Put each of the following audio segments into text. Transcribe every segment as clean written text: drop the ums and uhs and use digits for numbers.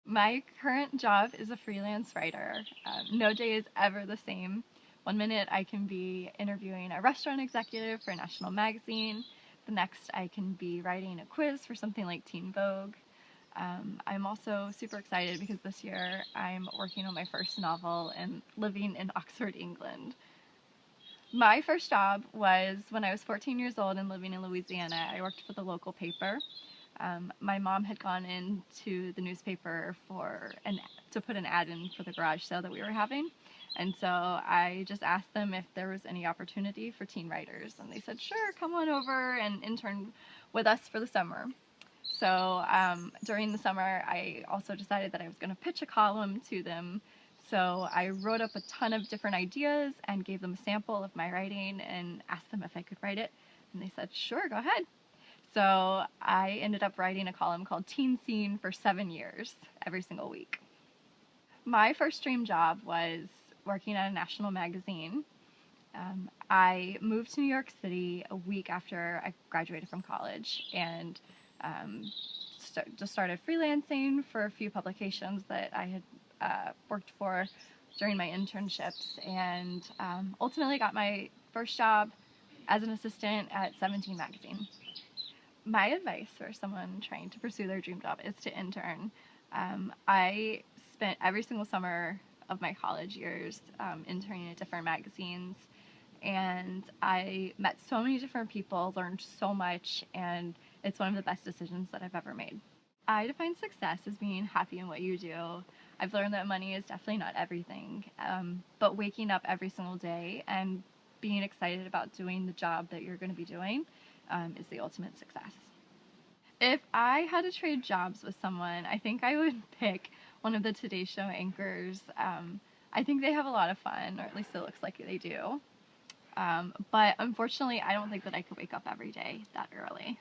My current job is a freelance writer. No day is ever the same. One minute I can be interviewing a restaurant executive for a national magazine. The next I can be writing a quiz for something like Teen Vogue. I'm also super excited because this year I'm working on my first novel and living in Oxford, England. My first job was when I was 14 years old and living in Louisiana. I worked for the local paper. My mom had gone into the newspaper to put an ad in for the garage sale that we were having. And so I just asked them if there was any opportunity for teen writers. And they said, sure, come on over and intern with us for the summer. So during the summer, I also decided that I was going to pitch a column to them. So I wrote up a ton of different ideas and gave them a sample of my writing and asked them if I could write it. And they said, sure, go ahead. So I ended up writing a column called Teen Scene for 7 years, every single week. My first dream job was working at a national magazine. I moved to New York City a week after I graduated from college and just started freelancing for a few publications that I had worked for during my internships, and ultimately got my first job as an assistant at 17 magazine. My advice for someone trying to pursue their dream job is to intern. I spent every single summer of my college years interning at different magazines, and I met so many different people, learned so much, and it's one of the best decisions that I've ever made. I define success as being happy in what you do. I've learned that money is definitely not everything, but waking up every single day and being excited about doing the job that you're going to be doing is the ultimate success. If I had to trade jobs with someone, I think I would pick one of the Today Show anchors. I think they have a lot of fun, or at least it looks like they do. But unfortunately, I don't think that I could wake up every day that early.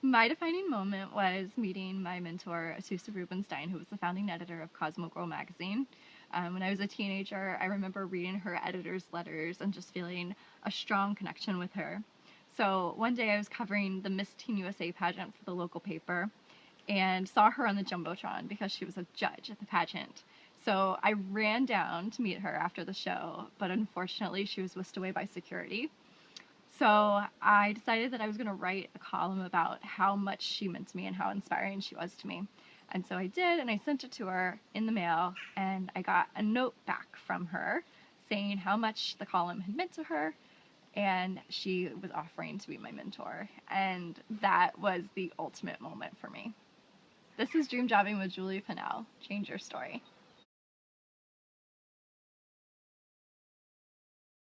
My defining moment was meeting my mentor, Susa Rubinstein, who was the founding editor of Cosmo Girl magazine. When I was a teenager, I remember reading her editor's letters and just feeling a strong connection with her. So one day I was covering the Miss Teen USA pageant for the local paper and saw her on the Jumbotron because she was a judge at the pageant. So I ran down to meet her after the show, but unfortunately she was whisked away by security. So I decided that I was going to write a column about how much she meant to me and how inspiring she was to me. And so I did, and I sent it to her in the mail, and I got a note back from her saying how much the column had meant to her, and she was offering to be my mentor. And that was the ultimate moment for me. This is Dream Jobbing with Julie Pennell. Change your story.